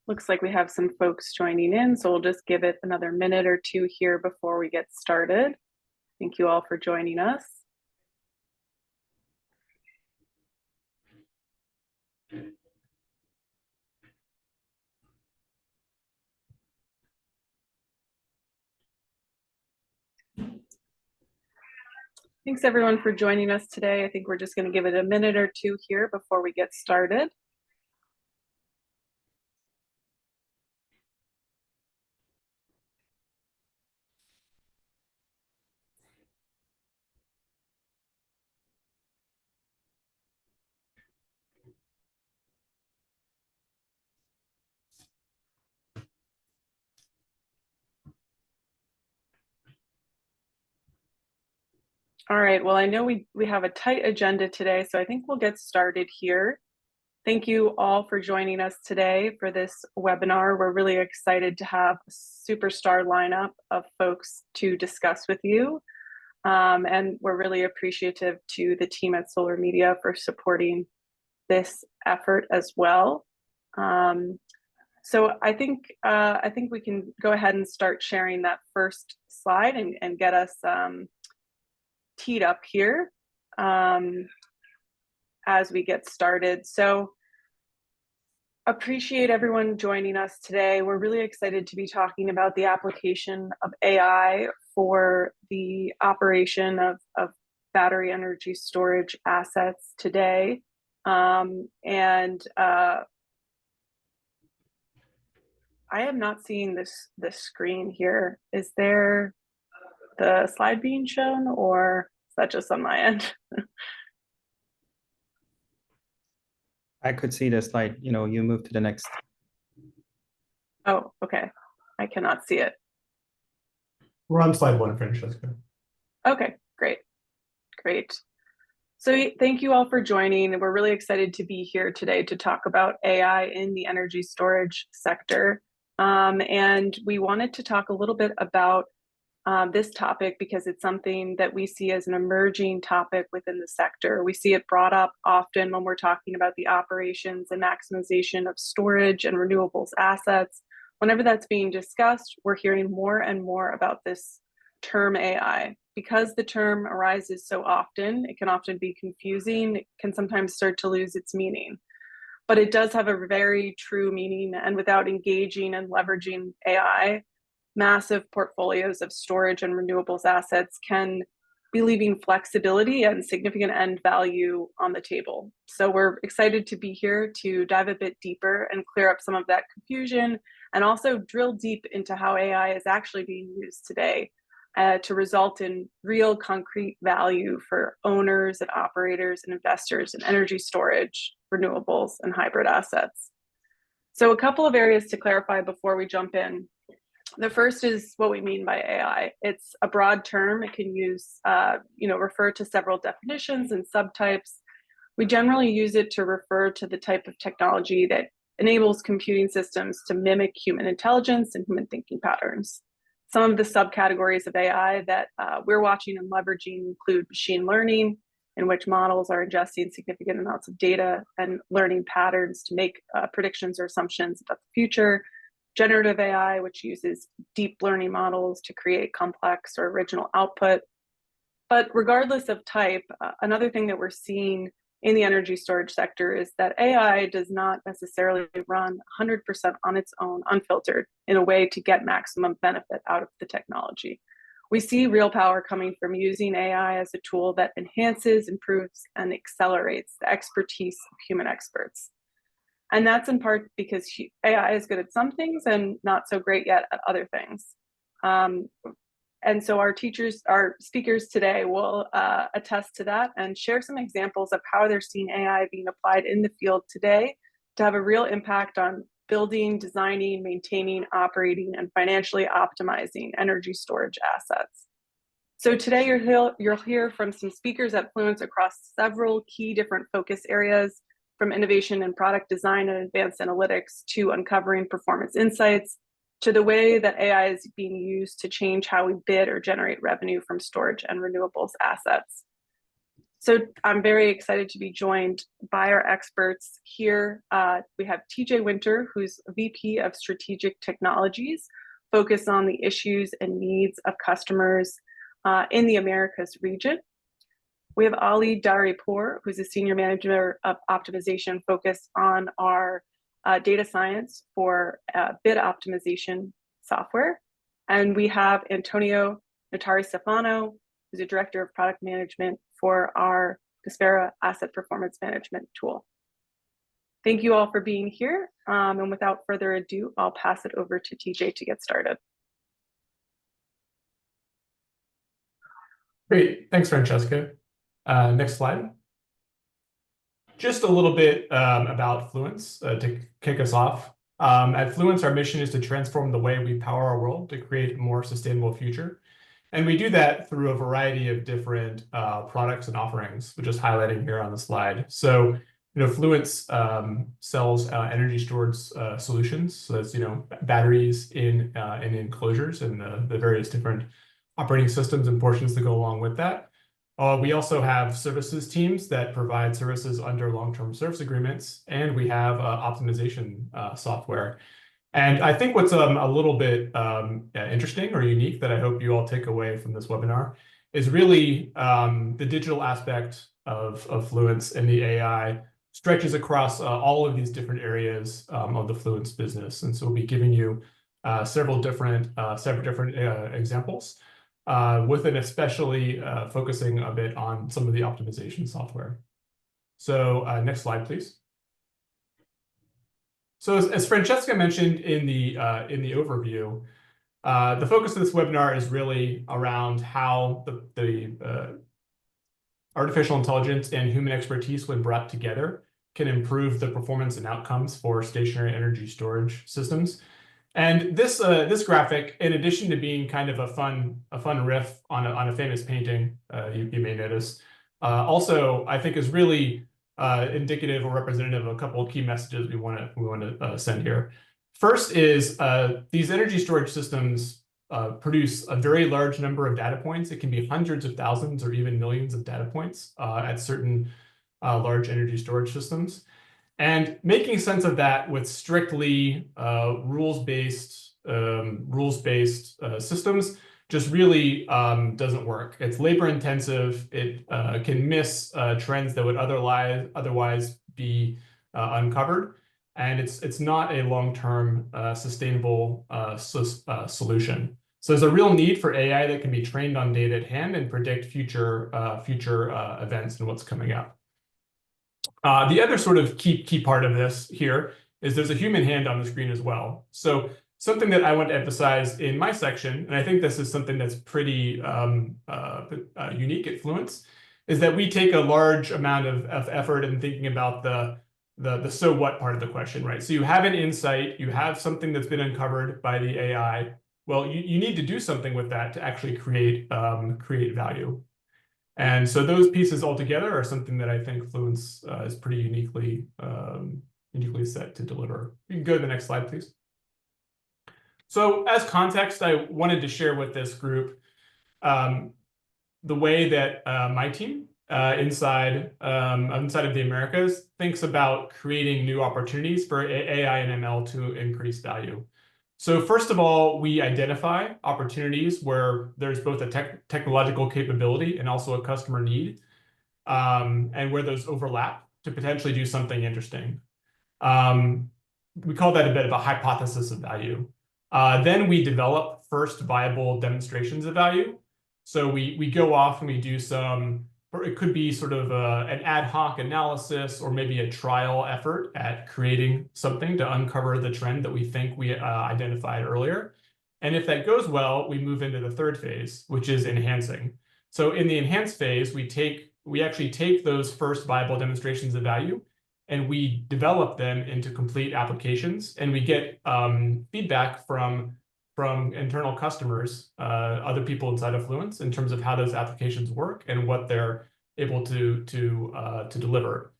Looks like we have some folks joining in, so we'll just give it another minute or two here before we get started. Thank you all for joining us. Thanks everyone for joining us today. I think we're just going to give it a minute or two here before we get started. All right, well, I know we have a tight agenda today, so I think we'll get started here. Thank you all for joining us today for this webinar. We're really excited to have a superstar lineup of folks to discuss with you. And we're really appreciative to the team at Solar Media for supporting this effort as well. So I think we can go ahead and start sharing that first slide and get us teed up here as we get started. So appreciate everyone joining us today. We're really excited to be talking about the application of AI for the operation of battery energy storage assets today. I am not seeing this screen here. Is there the slide being shown, or is that just on my end? I could see the slide, you move to the next. Oh, okay. I cannot see it. We're on slide 1, Francesca. Okay, great. So thank you all for joining. We're really excited to be here today to talk about AI in the energy storage sector. And we wanted to talk a little bit about this topic because it's something that we see as an emerging topic within the sector. We see it brought up often when we're talking about the operations and maximization of storage and renewables assets. Whenever that's being discussed, we're hearing more and more about this term AI. Because the term arises so often, it can often be confusing. It can sometimes start to lose its meaning. But it does have a very true meaning, and without engaging and leveraging AI, massive portfolios of storage and renewables assets can be leaving flexibility and significant end value on the table. So we're excited to be here to dive a bit deeper and clear up some of that confusion, and also drill deep into how AI is actually being used today to result in real concrete value for owners and operators and investors in energy storage, renewables, and hybrid assets. So a couple of areas to clarify before we jump in. The first is what we mean by AI. It's a broad term. It can refer to several definitions and subtypes. We generally use it to refer to the type of technology that enables computing systems to mimic human intelligence and human thinking patterns. Some of the subcategories of AI that we're watching and leveraging include machine learning, in which models are ingesting significant amounts of data and learning patterns to make predictions or assumptions about the future. Generative AI, which uses deep learning models to create complex or original output. But regardless of type, another thing that we're seeing in the energy storage sector is that AI does not necessarily run 100% on its own, unfiltered, in a way to get maximum benefit out of the technology. We see real power coming from using AI as a tool that enhances, improves, and accelerates the expertise of human experts. And that's in part because AI is good at some things and not so great yet at other things. And so our speakers today will attest to that and share some examples of how they're seeing AI being applied in the field today to have a real impact on building, designing, maintaining, operating, and financially optimizing energy storage assets. So today you'll hear from some speakers at Fluence across several key different focus areas, from innovation and product design and advanced analytics to uncovering performance insights, to the way that AI is being used to change how we bid or generate revenue from storage and renewables assets. So I'm very excited to be joined by our experts here. We have TJ Winter, who's VP of Strategic Technologies, focused on the issues and needs of customers in the Americas region. We have Ali Daripour, who's a Senior Manager of Optimization, focused on our data science for bid optimization software. And we have Antonio Notari Stefano, who's a Director of Product Management for our Caspera Asset Performance Management tool. Thank you all for being here. And without further ado, I'll pass it over to TJ to get started. Great, thanks, Francesca. Next slide. Just a little bit about Fluence to kick us off. At Fluence, our mission is to transform the way we power our world to create a more sustainable future. And we do that through a variety of different products and offerings, which is highlighting here on the slide. So, Fluence sells energy storage solutions. So that's, batteries in enclosures and the various different operating systems and portions that go along with that. We also have services teams that provide services under long-term service agreements, and we have optimization software. And I think what's a little bit interesting or unique that I hope you all take away from this webinar is really the digital aspect of Fluence, and the AI stretches across all of these different areas of the Fluence business. And so we'll be giving you several different examples, with an especially focusing a bit on some of the optimization software. So next slide, please. So as Francesca mentioned in the overview, the focus of this webinar is really around how the artificial intelligence and human expertise, when brought together, can improve the performance and outcomes for stationary energy storage systems. And this graphic, in addition to being kind of a fun riff on a famous painting, you may notice, also I think is really indicative or representative of a couple of key messages we want to send here. First is these energy storage systems produce a very large number of data points. It can be hundreds of thousands or even millions of data points at certain large energy storage systems. And making sense of that with strictly rules-based systems just really doesn't work. It's labor intensive. It can miss trends that would otherwise be uncovered, and it's not a long-term sustainable solution. So there's a real need for AI that can be trained on data at hand and predict future events and what's coming up. The other sort of key part of this here is there's a human hand on the screen as well. So something that I want to emphasize in my section, and I think this is something that's pretty unique at Fluence, is that we take a large amount of effort in thinking about the so what part of the question, right? So you have an insight, you have something that's been uncovered by the AI. Well, you need to do something with that to actually create value. And so those pieces all together are something that I think Fluence is pretty uniquely set to deliver. You can go to the next slide, please. So as context, I wanted to share with this group the way that my team inside of the Americas thinks about creating new opportunities for AI and ML to increase value. So first of all, we identify opportunities where there's both a technological capability and also a customer need, and where those overlap to potentially do something interesting. We call that a bit of a hypothesis of value. Then we develop first viable demonstrations of value. So we go off and we do some, or it could be sort of an ad hoc analysis or maybe a trial effort at creating something to uncover the trend that we think we identified earlier. And if that goes well, we move into the third phase, which is enhancing. So in the enhance phase, we actually take those first viable demonstrations of value and we develop them into complete applications, and we get feedback from internal customers, other people inside of Fluence, in terms of how those applications work and what they're able to deliver.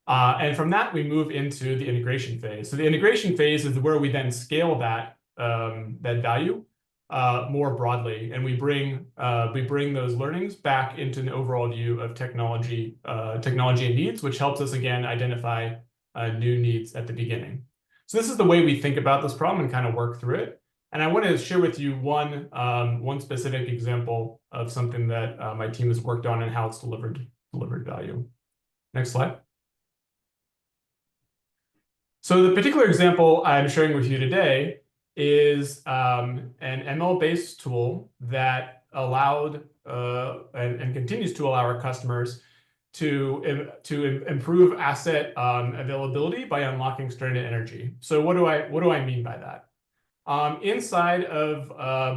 And from that, we move into the integration phase. So the integration phase is where we then scale that value more broadly, and we bring those learnings back into an overall view of technology and needs, which helps us again identify new needs at the beginning. So this is the way we think about this problem and kind of work through it. And I want to share with you one specific example of something that my team has worked on and how it's delivered value. Next slide. So the particular example I'm sharing with you today is an ML-based tool that allowed and continues to allow our customers to improve asset availability by unlocking stranded energy. So what do I mean by that? Inside of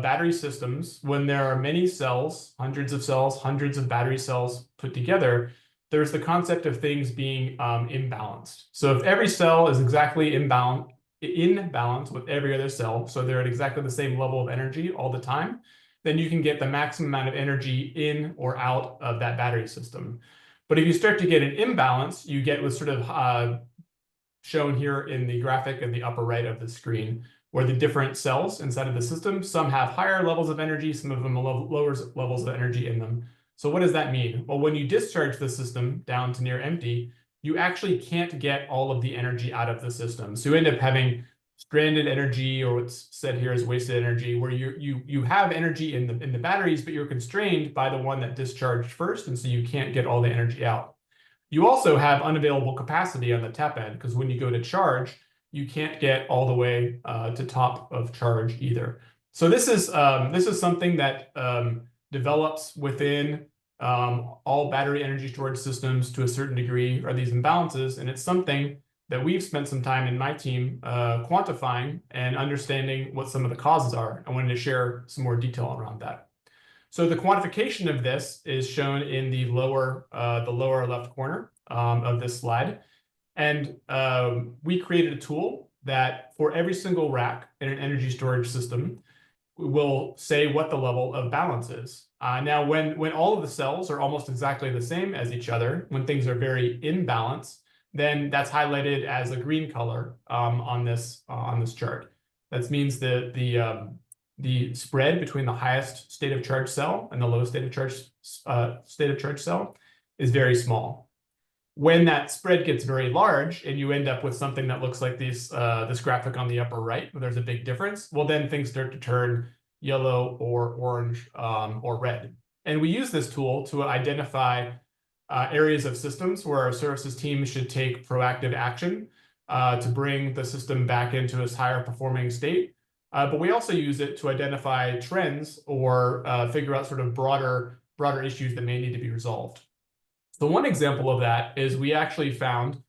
battery systems, when there are many cells, hundreds of battery cells put together, there's the concept of things being imbalanced. So if every cell is exactly in balance with every other cell, so they're at exactly the same level of energy all the time, then you can get the maximum amount of energy in or out of that battery system. But if you start to get an imbalance, you get what's sort of shown here in the graphic in the upper right of the screen, where the different cells inside of the system, some have higher levels of energy, some of them have lower levels of energy in them. So what does that mean? Well, when you discharge the system down to near empty, you actually can't get all of the energy out of the system. So you end up having stranded energy, or what's said here as wasted energy, where you have energy in the batteries, but you're constrained by the one that discharged first, and so you can't get all the energy out. You also have unavailable capacity on the tap end, because when you go to charge, you can't get all the way to top of charge either. So this is something that develops within all battery energy storage systems to a certain degree, are these imbalances, and it's something that we've spent some time in my team quantifying and understanding what some of the causes are. I wanted to share some more detail around that. So the quantification of this is shown in the lower left corner of this slide. And we created a tool that for every single rack in an energy storage system will say what the level of balance is. Now, when all of the cells are almost exactly the same as each other, when things are very in balance, then that's highlighted as a green color on this chart. That means that the spread between the highest state of charge cell and the lowest state of charge cell is very small. When that spread gets very large and you end up with something that looks like this graphic on the upper right, where there's a big difference, well, then things start to turn yellow or orange or red. And we use this tool to identify areas of systems where our services team should take proactive action to bring the system back into its higher performing state. But we also use it to identify trends or figure out sort of broader issues that may need to be resolved. So one example of that is we actually found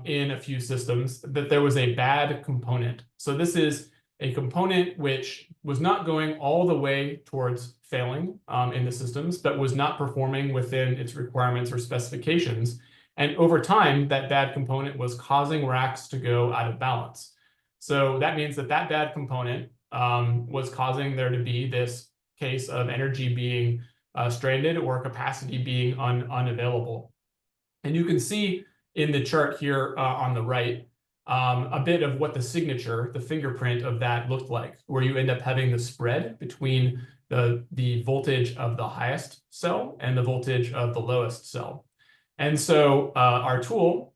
in a few systems that there was a bad component. So this is a component which was not going all the way towards failing in the systems, but was not performing within its requirements or specifications. And over time, that bad component was causing racks to go out of balance. So that means that bad component was causing there to be this case of energy being stranded or capacity being unavailable. And you can see in the chart here on the right a bit of what the signature, the fingerprint of that looked like, where you end up having the spread between the voltage of the highest cell and the voltage of the lowest cell. And so our tool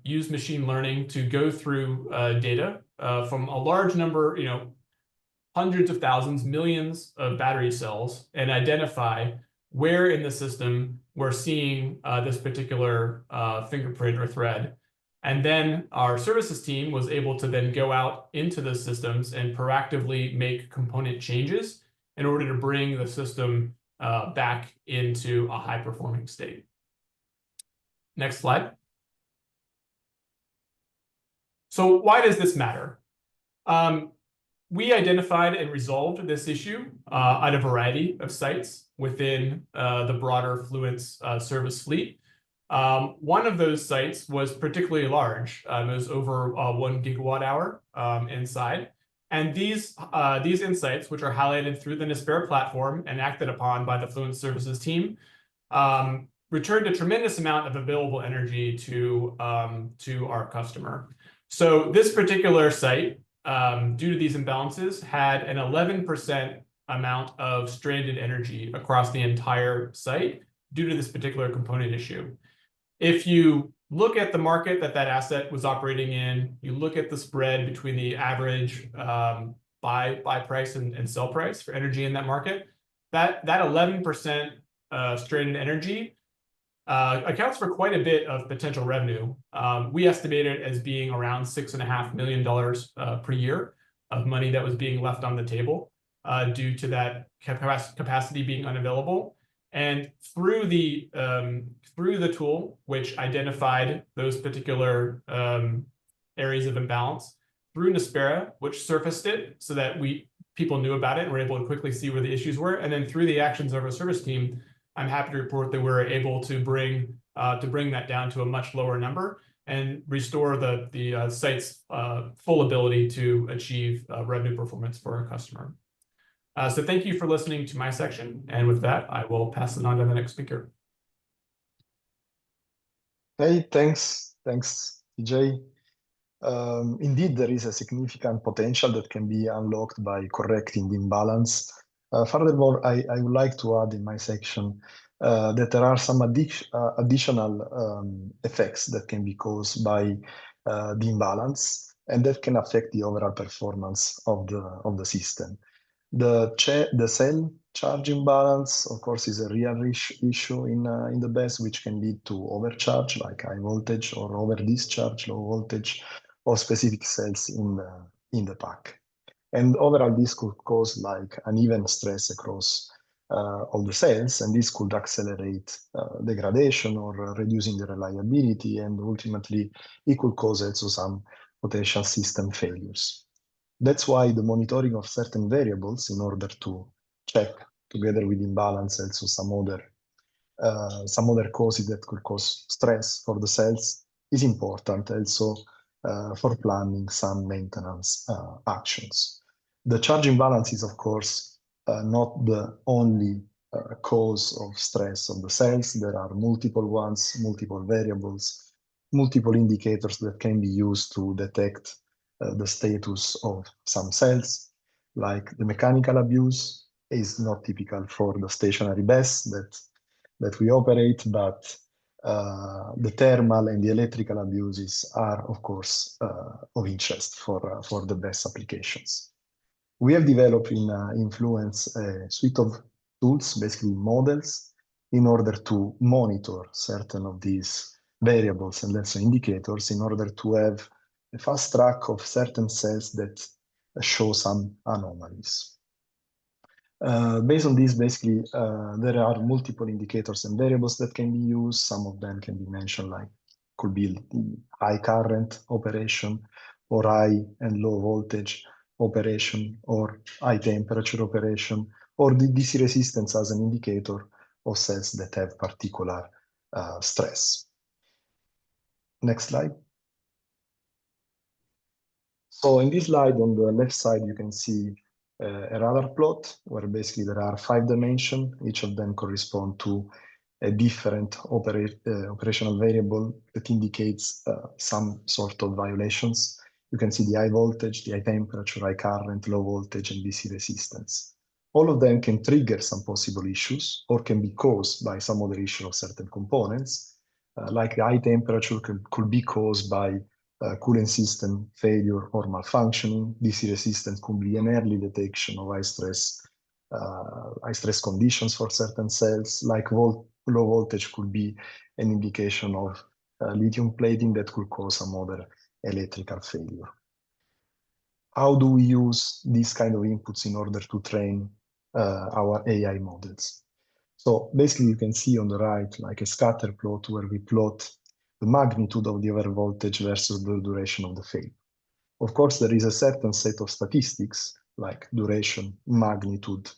used machine learning to go through data from a large number, hundreds of thousands, millions of battery cells, and identify where in the system we're seeing this particular fingerprint or thread. And then our services team was able to then go out into the systems and proactively make component changes in order to bring the system back into a high-performing state. Next slide. So why does this matter? We identified and resolved this issue at a variety of sites within the broader Fluence service fleet. One of those sites was particularly large. It was over 1 gigawatt hour inside. And these insights, which are highlighted through the Nispera platform and acted upon by the Fluence services team, returned a tremendous amount of available energy to our customer. So this particular site due to these imbalances, had an 11% amount of stranded energy across the entire site due to this particular component issue. If you look at the market that asset was operating in, you look at the spread between the average buy price and sell price for energy in that market, that 11% stranded energy accounts for quite a bit of potential revenue. We estimate it as being around $6.5 million per year of money that was being left on the table due to that capacity being unavailable. And through the tool, which identified those particular areas of imbalance, through Nispera, which surfaced it so that people knew about it and were able to quickly see where the issues were, and then through the actions of our service team, I'm happy to report that we were able to bring that down to a much lower number and restore the site's full ability to achieve revenue performance for our customer. So thank you for listening to my section, and with that, I will pass it on to the next speaker. Hey, thanks, TJ. Indeed, there is a significant potential that can be unlocked by correcting the imbalance. Furthermore, I would like to add in my section that there are some additional effects that can be caused by the imbalance, and that can affect the overall performance of the system. The cell charge imbalance, of course, is a real issue in the BESS, which can lead to overcharge, like high voltage, or over discharge, low voltage, or specific cells in the pack. And overall, this could cause like uneven stress across all the cells, and this could accelerate degradation or reducing the reliability, and ultimately it could cause also some potential system failures. That's why the monitoring of certain variables in order to check together with imbalance also some other causes that could cause stress for the cells is important also for planning some maintenance actions. The charge imbalance is, of course, not the only cause of stress of the cells. There are multiple ones, multiple variables, multiple indicators that can be used to detect the status of some cells, like the mechanical abuse is not typical for the stationary BESS that we operate, but the thermal and the electrical abuses are, of course, of interest for the BESS applications. We have developed in Influence a suite of tools, basically models, in order to monitor certain of these variables and also indicators in order to have a fast track of certain cells that show some anomalies. Based on this, basically, there are multiple indicators and variables that can be used. Some of them can be mentioned, like could be high current operation, or high and low voltage operation, or high temperature operation, or the DC resistance as an indicator of cells that have particular stress. Next slide. So in this slide, on the left side, you can see a radar plot where basically there are 5 dimensions. Each of them correspond to a different operational variable that indicates some sort of violations. You can see the high voltage, the high temperature, high current, low voltage, and DC resistance. All of them can trigger some possible issues or can be caused by some other issue of certain components. Like the high temperature could be caused by cooling system failure or malfunctioning. DC resistance could be an early detection of high stress conditions for certain cells. Like low voltage could be an indication of lithium plating that could cause some other electrical failure. How do we use these kind of inputs in order to train our AI models? So basically, you can see on the right like a scatter plot where we plot the magnitude of the overvoltage versus the duration of the failure. Of course, there is a certain set of statistics like duration, magnitude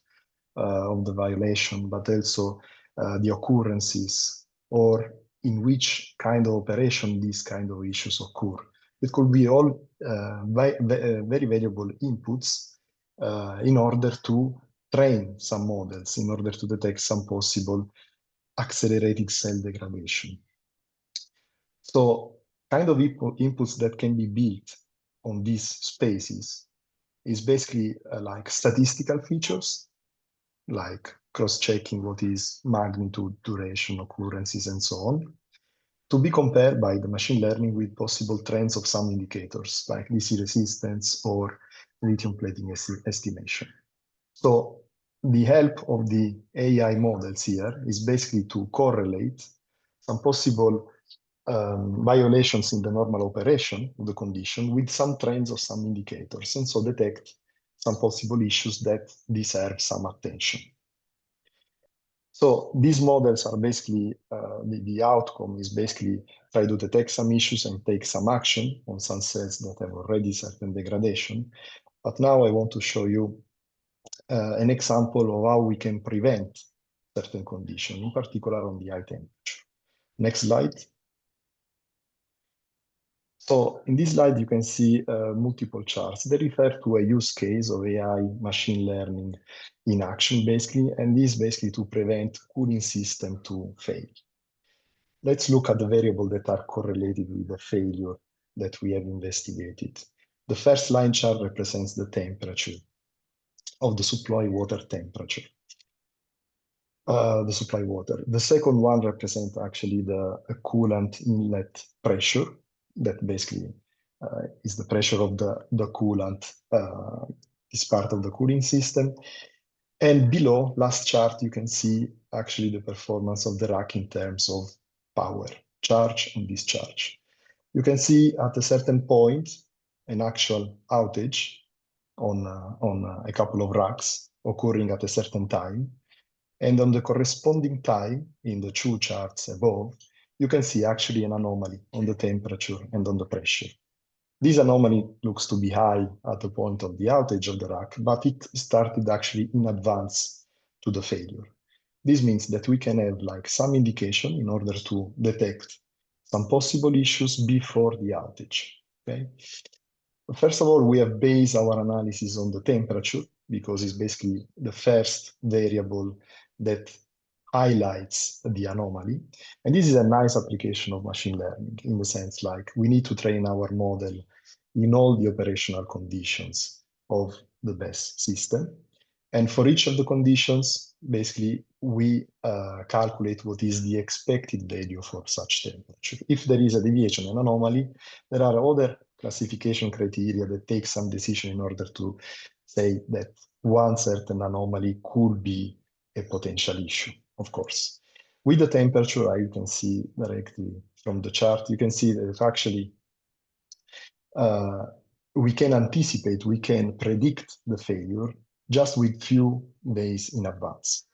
of the violation, but also the occurrences or in which kind of operation these kind of issues occur. It could be all very variable inputs in order to train some models, in order to detect some possible accelerated cell degradation. So kind of inputs that can be built on these spaces is basically like statistical features, like cross-checking what is magnitude, duration, occurrences, and so on, to be compared by the machine learning with possible trends of some indicators, like DC resistance or lithium plating estimation. So the help of the AI models here is basically to correlate some possible violations in the normal operation of the condition with some trends or some indicators, and so detect some possible issues that deserve some attention. So these models are basically, the outcome is basically try to detect some issues and take some action on some cells that have already certain degradation. But now I want to show you an example of how we can prevent certain conditions, in particular on the high temperature. Next slide. So in this slide, you can see multiple charts. They refer to a use case of AI machine learning in action, basically, and this basically to prevent cooling system to fail. Let's look at the variables that are correlated with the failure that we have investigated. The first line chart represents the temperature of the supply water temperature. The supply water. The second one represents actually the coolant inlet pressure, that basically is the pressure of the coolant is part of the cooling system. And below, last chart, you can see actually the performance of the rack in terms of power, charge and discharge. You can see at a certain point an actual outage on a couple of racks occurring at a certain time. And on the corresponding time in the two charts above, you can see actually an anomaly on the temperature and on the pressure. This anomaly looks to be high at the point of the outage of the rack, but it started actually in advance to the failure. This means that we can have like some indication in order to detect some possible issues before the outage, okay? First of all, we have based our analysis on the temperature because it's basically the first variable that highlights the anomaly. And this is a nice application of machine learning in the sense like we need to train our model in all the operational conditions of the BESS system. And for each of the conditions, basically, we calculate what is the expected value for such temperature. If there is a deviation, an anomaly, there are other classification criteria that take some decision in order to say that one certain anomaly could be a potential issue, of course. With the temperature, you can see directly from the chart, you can see that actually we can anticipate, we can predict the failure just with few days in advance.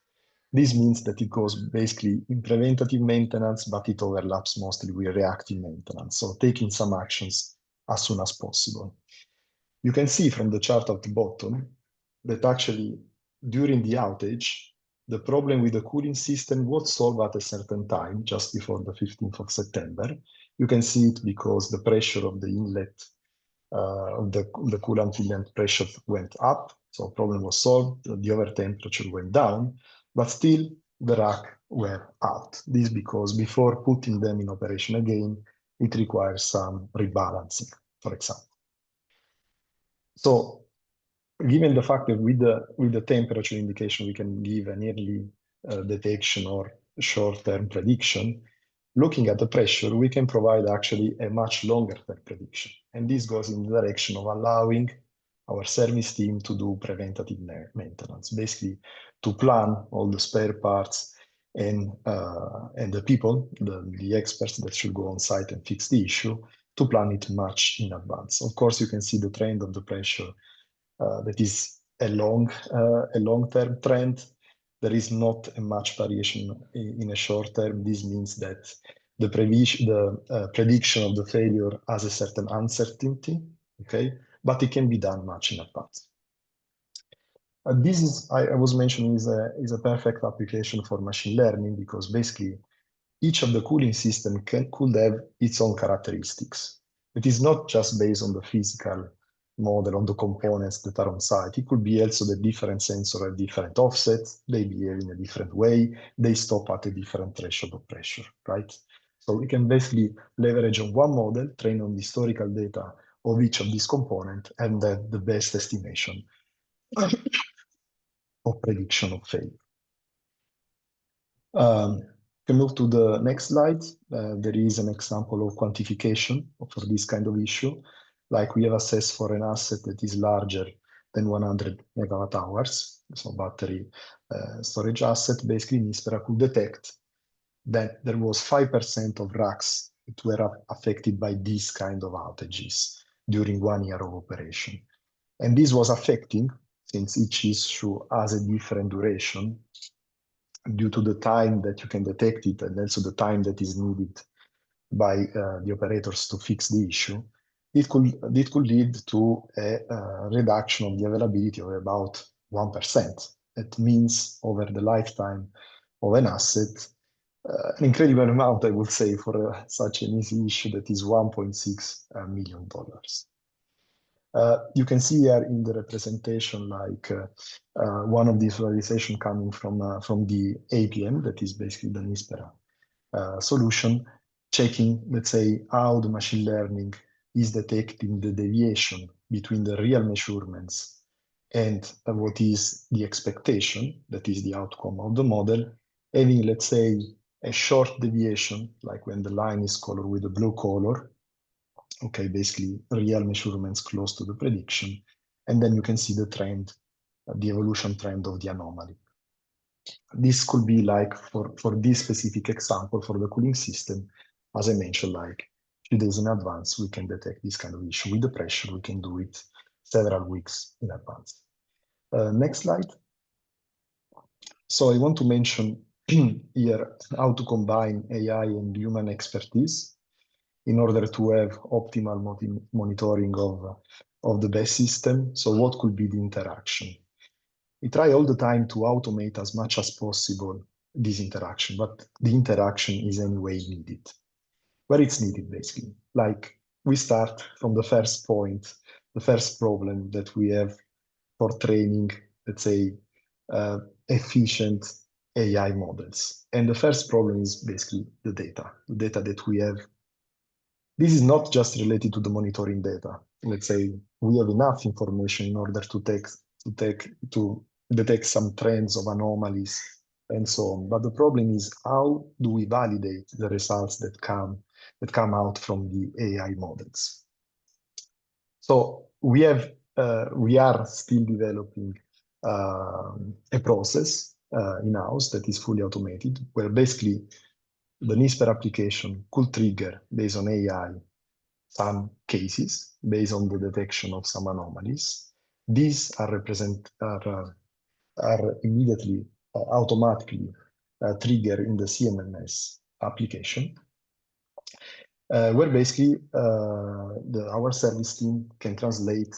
This means that it goes basically in preventative maintenance, but it overlaps mostly with reactive maintenance, so taking some actions as soon as possible. You can see from the chart at the bottom that actually during the outage, the problem with the cooling system was solved at a certain time, just before the 15th of September. You can see it because the pressure of the inlet, the coolant inlet pressure went up, so problem was solved, the over temperature went down, but still the rack were out. This because before putting them in operation again, it requires some rebalancing, for example. So given the fact that with the temperature indication, we can give an early detection or short-term prediction, looking at the pressure, we can provide actually a much longer-term prediction. And this goes in the direction of allowing our service team to do preventative maintenance, basically to plan all the spare parts and the people, the experts that should go on site and fix the issue, to plan it much in advance. Of course, you can see the trend of the pressure that is a long-term trend. There is not a much variation in a short term. This means that the prediction of the failure has a certain uncertainty, okay? But it can be done much in advance. This is, I was mentioning, is a perfect application for machine learning because basically each of the cooling system could have its own characteristics. It is not just based on the physical model, on the components that are on site. It could be also the different sensors at different offsets, they behave in a different way, they stop at a different threshold of pressure, right? So we can basically leverage on one model, train on the historical data of each of these components and then the best estimation of prediction of failure. Can move to the next slide. There is an example of quantification for this kind of issue. Like we have assessed for an asset that is larger than 100 megawatt hours, so battery storage asset. Basically, Nispera could detect that there was 5% of racks that were affected by these kind of outages during 1 year of operation. And this was affecting, since each issue has a different duration, due to the time that you can detect it and also the time that is needed by the operators to fix the issue, it could lead to a reduction of the availability of about 1%. That means over the lifetime of an asset, an incredible amount, I would say, for such an easy issue that is $1.6 million. You can see here in the representation, like one of these visualization coming from the APM, that is basically the Nispera solution, checking, let's say, how the machine learning is detecting the deviation between the real measurements and what is the expectation, that is the outcome of the model, having, let's say, a short deviation, like when the line is colored with a blue color, okay, basically real measurements close to the prediction, and then you can see the trend, the evolution trend of the anomaly. This could be like, for this specific example, for the cooling system, as I mentioned, like 2 days in advance, we can detect this kind of issue. With the pressure, we can do it several weeks in advance. Next slide. So I want to mention here how to combine AI and human expertise in order to have optimal monitoring of the BESS system. So what could be the interaction? We try all the time to automate as much as possible this interaction, but the interaction is anyway needed. Where it's needed, basically. Like we start from the first point, the first problem that we have for training, let's say, efficient AI models. And the first problem is basically the data that we have. This is not just related to the monitoring data. Let's say we have enough information in order to detect some trends of anomalies and so on. But the problem is, how do we validate the results that come out from the AI models? So we are still developing a process in-house that is fully automated, where basically the Nispera application could trigger, based on AI, some cases based on the detection of some anomalies. These are immediately, automatically triggered in the CMMS application, where basically our service team can translate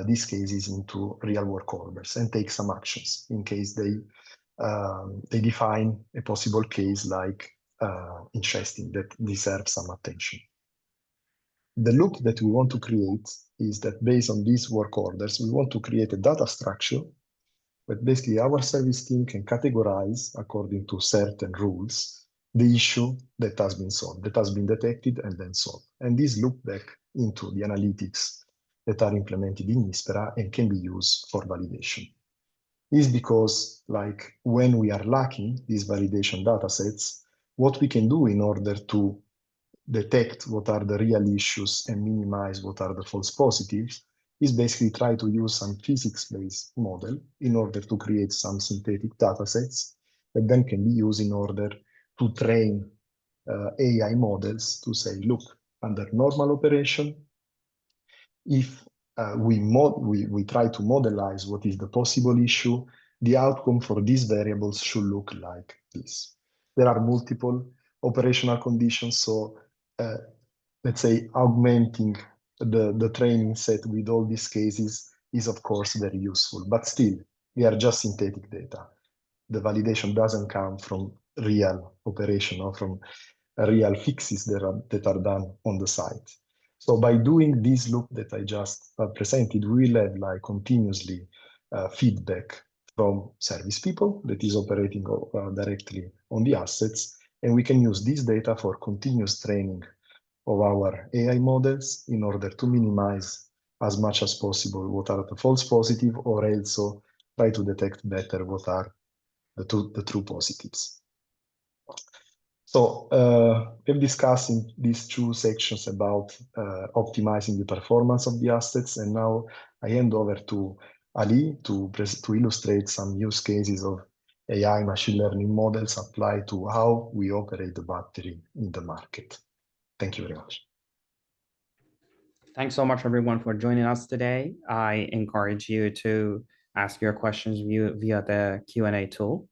these cases into real work orders and take some actions in case they define a possible case like interesting that deserves some attention. The loop that we want to create is that based on these work orders, we want to create a data structure but basically our service team can categorize according to certain rules the issue that has been solved, that has been detected and then solved. And this loop back into the analytics that are implemented in Nispera and can be used for validation. Is because, like, when we are lacking these validation data sets, what we can do in order to detect what are the real issues and minimize what are the false positives is basically try to use some physics-based model in order to create some synthetic data sets that then can be used in order to train AI models to say, look, under normal operation, if we try to modelize what is the possible issue, the outcome for these variables should look like this. There are multiple operational conditions, so let's say augmenting the training set with all these cases is of course very useful, but still, we are just synthetic data. The validation doesn't come from real operation or from real fixes that are done on the site. So by doing this loop that I just presented, we will have like continuously feedback from service people that is operating directly on the assets, and we can use this data for continuous training of our AI models in order to minimize as much as possible what are the false positive, or also try to detect better what are the true positives. So we've discussed in these two sections about optimizing the performance of the assets, and now I hand over to Ali to illustrate some use cases of AI machine learning models applied to how we operate the battery in the market. Thank you very much. Thanks so much, everyone, for joining us today. I encourage you to ask your questions via the Q&A tool.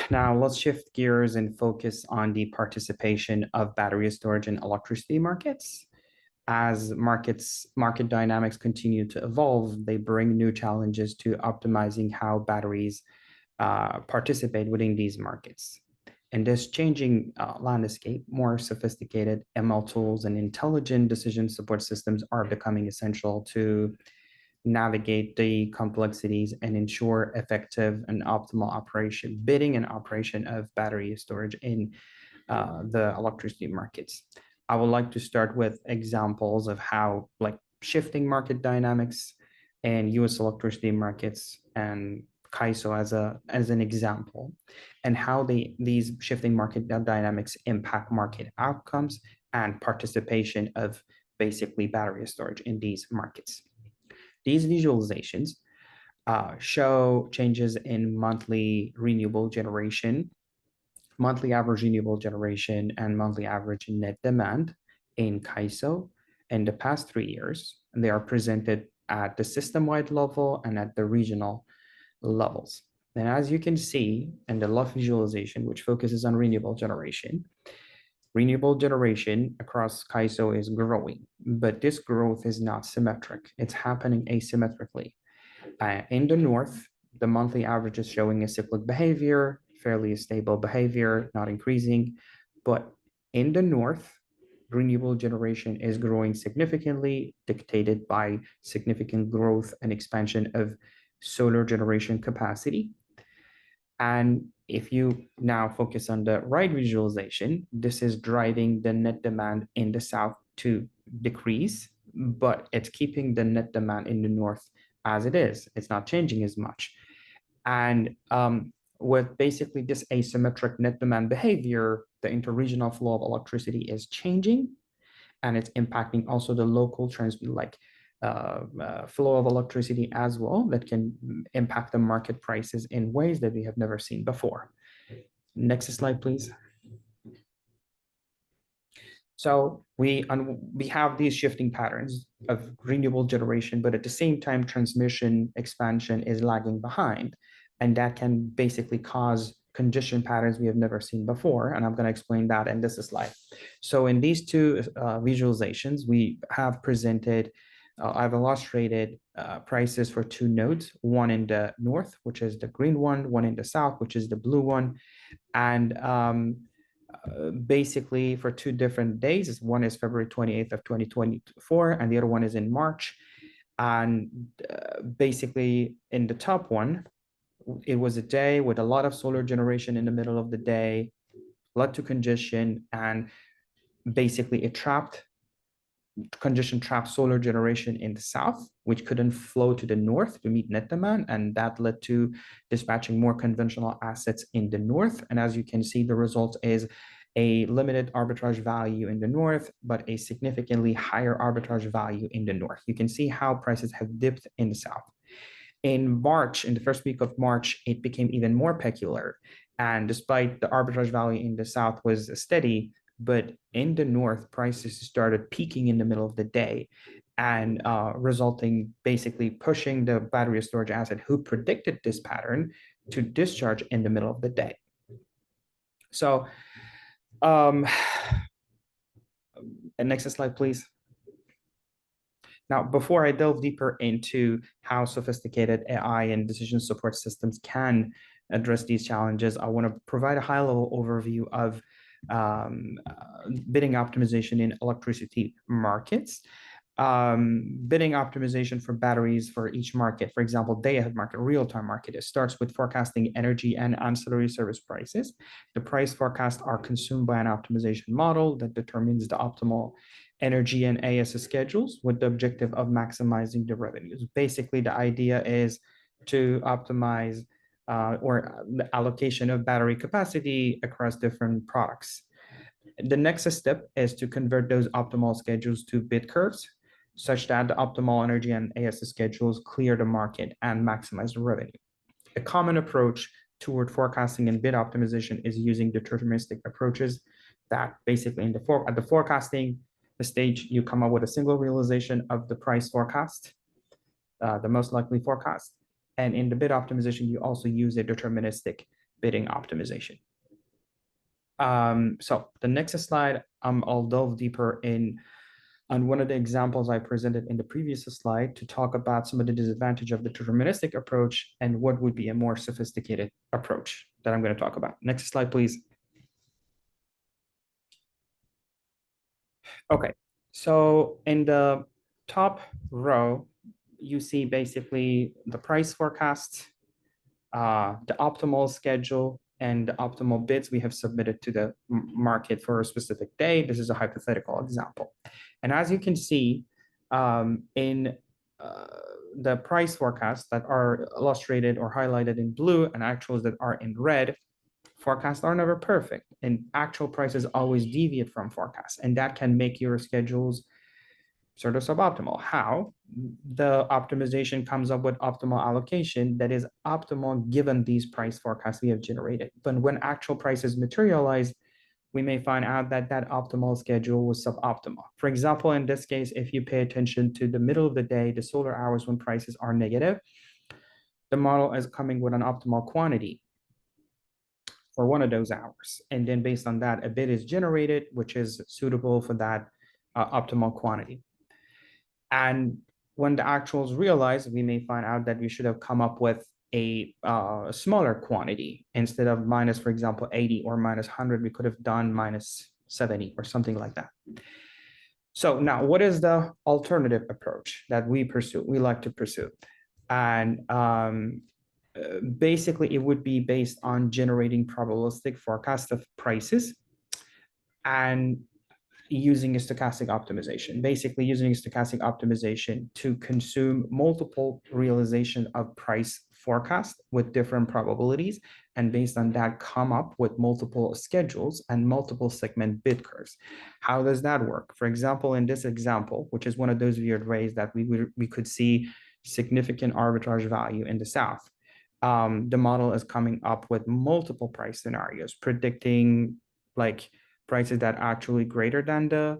Now, let's shift gears and focus on the participation of battery storage in electricity markets. As market dynamics continue to evolve, they bring new challenges to optimizing how batteries participate within these markets. In this changing landscape, more sophisticated ML tools and intelligent decision support systems are becoming essential to navigate the complexities and ensure effective and optimal bidding and operation of battery storage in the electricity markets. I would like to start with examples of how shifting market dynamics and US electricity markets and CAISO as an example, and how these shifting market dynamics impact market outcomes and participation of basically battery storage in these markets. These visualizations show changes in monthly renewable generation, monthly average renewable generation, and monthly average net demand in CAISO in the past 3 years. And they are presented at the system-wide level and at the regional levels. And as you can see in the left visualization, which focuses on renewable generation across CAISO is growing, but this growth is not symmetric. It's happening asymmetrically. In the north, the monthly average is showing a cyclic behavior, fairly stable behavior, not increasing. But in the north, renewable generation is growing significantly, dictated by significant growth and expansion of solar generation capacity. And if you now focus on the right visualization, this is driving the net demand in the south to decrease, but it's keeping the net demand in the north as it is. It's not changing as much. And with basically this asymmetric net demand behavior, the interregional flow of electricity is changing, and it's impacting also the local flow of electricity as well, that can impact the market prices in ways that we have never seen before. Next slide, please. So we have these shifting patterns of renewable generation, but at the same time, transmission expansion is lagging behind. And that can basically cause congestion patterns we have never seen before. And I'm going to explain that in this slide. So in these two visualizations, we have presented I've illustrated prices for two nodes, one in the north, which is the green one in the south, which is the blue one. And basically for 2 different days, one is February 28th of 2024, and the other one is in March. And basically in the top one, it was a day with a lot of solar generation in the middle of the day, led to congestion, and basically congestion trapped solar generation in the south, which couldn't flow to the north to meet net demand, and that led to dispatching more conventional assets in the north. And as you can see, the result is a limited arbitrage value in the north, but a significantly higher arbitrage value in the north. You can see how prices have dipped in the south. In March, in the first week of March, it became even more peculiar. And despite the arbitrage value in the south was steady, but in the north, prices started peaking in the middle of the day, and resulting basically pushing the battery storage asset who predicted this pattern to discharge in the middle of the day. So, and next slide, please. Now, before I delve deeper into how sophisticated AI and decision support systems can address these challenges, I want to provide a high-level overview of bidding optimization in electricity markets. bidding optimization for batteries for each market. For example, day-ahead market, real-time market. It starts with forecasting energy and ancillary service prices. The price forecasts are consumed by an optimization model that determines the optimal energy and AS schedules with the objective of maximizing the revenues. Basically, the idea is to optimize or the allocation of battery capacity across different products. The next step is to convert those optimal schedules to bid curves, such that the optimal energy and AS schedules clear the market and maximize the revenue. A common approach toward forecasting and bid optimization is using deterministic approaches that basically at the forecasting stage, you come up with a single realization of the price forecast, the most likely forecast. And in the bid optimization, you also use a deterministic bidding optimization. So the next slide, I'll delve deeper on one of the examples I presented in the previous slide to talk about some of the disadvantage of the deterministic approach and what would be a more sophisticated approach that I'm going to talk about. Next slide, please. Okay, so in the top row, you see basically the price forecast, the optimal schedule, and the optimal bids we have submitted to the market for a specific day. This is a hypothetical example. And as you can see, in the price forecasts that are illustrated or highlighted in blue and actuals that are in red, forecasts are never perfect, and actual prices always deviate from forecasts, and that can make your schedules sort of suboptimal. How? The optimization comes up with optimal allocation that is optimal given these price forecasts we have generated. But when actual prices materialize, we may find out that that optimal schedule was suboptimal. For example, in this case, if you pay attention to the middle of the day, the solar hours when prices are negative, the model is coming with an optimal quantity for one of those hours. And then based on that, a bid is generated, which is suitable for that optimal quantity. And when the actuals realize, we may find out that we should have come up with a smaller quantity. Instead of minus, for example, 80 or minus 100, we could have done minus 70 or something like that. So now, what is the alternative approach that we like to pursue? And basically, it would be based on generating probabilistic forecasts of prices and using a stochastic optimization, basically using a stochastic optimization to consume multiple realization of price forecast with different probabilities, and based on that come up with multiple schedules and multiple segment bid curves. How does that work? For example, in this example, which is one of those weird ways that we could see significant arbitrage value in the South, the model is coming up with multiple price scenarios, predicting like prices that are actually greater than the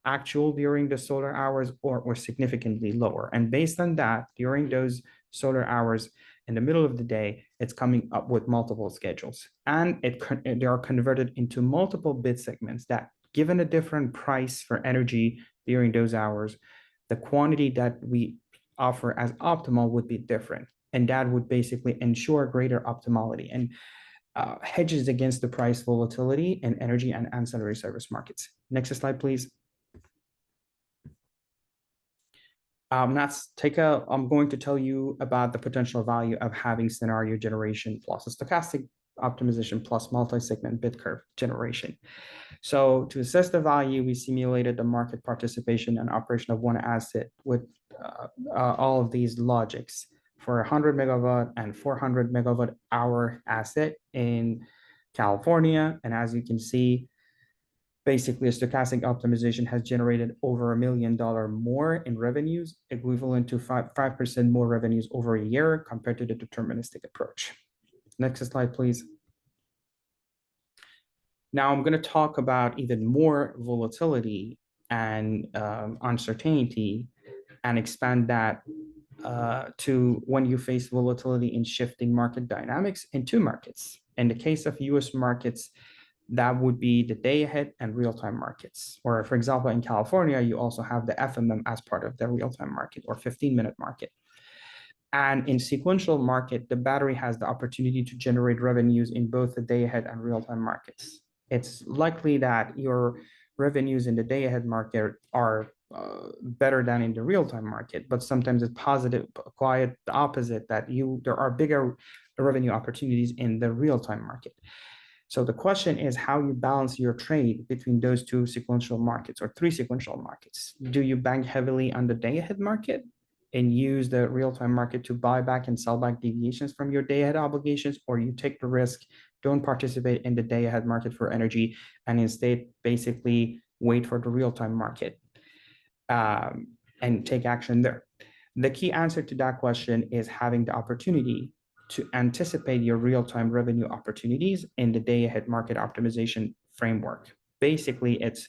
actual during the solar hours or significantly lower. And based on that, during those solar hours in the middle of the day, it's coming up with multiple schedules. And they are converted into multiple bid segments that, given a different price for energy during those hours, the quantity that we offer as optimal would be different. And that would basically ensure greater optimality and hedges against the price volatility in energy and ancillary service markets. Next slide, please. I'm going to tell you about the potential value of having scenario generation plus a stochastic optimization plus multi-segment bid curve generation. So to assess the value, we simulated the market participation and operation of one asset with all of these logics for 100 megawatt and 400 megawatt hour asset in California. And as you can see, basically a stochastic optimization has generated over $1 million more in revenues, equivalent to 5% more revenues over a year compared to the deterministic approach. Next slide, please. Now I'm going to talk about even more volatility and uncertainty and expand that to when you face volatility in shifting market dynamics in two markets. In the case of US markets, that would be the day ahead and real-time markets. Or for example, in California, you also have the FMM as part of the real-time market or 15-minute market. And in sequential market, the battery has the opportunity to generate revenues in both the day ahead and real-time markets. It's likely that your revenues in the day ahead market are better than in the real-time market, but sometimes it's positive, quite the opposite, that there are bigger revenue opportunities in the real-time market. So the question is how you balance your trade between those two sequential markets or three sequential markets. Do you bank heavily on the day-ahead market and use the real-time market to buy back and sell back deviations from your day-ahead obligations, or you take the risk, don't participate in the day-ahead market for energy, and instead basically wait for the real-time market and take action there? The key answer to that question is having the opportunity to anticipate your real-time revenue opportunities in the day-ahead market optimization framework. Basically, it's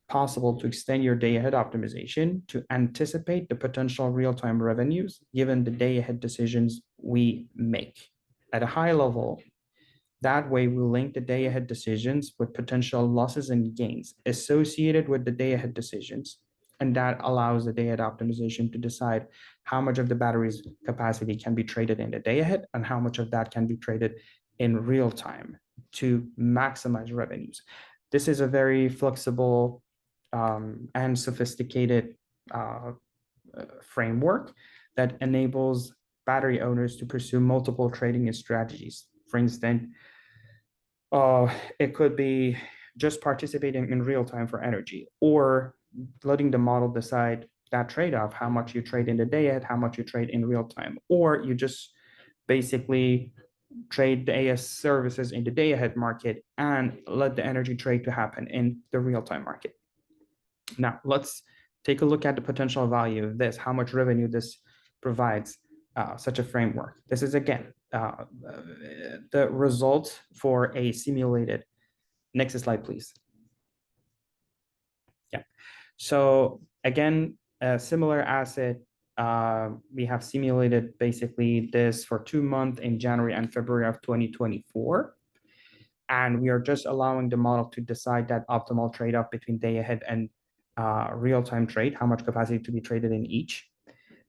possible to extend your day-ahead optimization to anticipate the potential real-time revenues given the day-ahead decisions we make. At a high level, that way we link the day-ahead decisions with potential losses and gains associated with the day-ahead decisions, and that allows the day-ahead optimization to decide how much of the battery's capacity can be traded in the day ahead and how much of that can be traded in real time to maximize revenues. This is a very flexible and sophisticated framework that enables battery owners to pursue multiple trading strategies. For instance, it could be just participating in real time for energy, or letting the model decide that trade-off, how much you trade in the day ahead, how much you trade in real time, or you just basically trade the AS services in the day ahead market and let the energy trade to happen in the real time market. Now, let's take a look at the potential value of this, how much revenue this provides such a framework. This is, again, the result for a simulated. Next slide, please. Yeah. So again, a similar asset, we have simulated basically this for 2 months in January and February of 2024. And we are just allowing the model to decide that optimal trade-off between day ahead and real-time trade, how much capacity to be traded in each.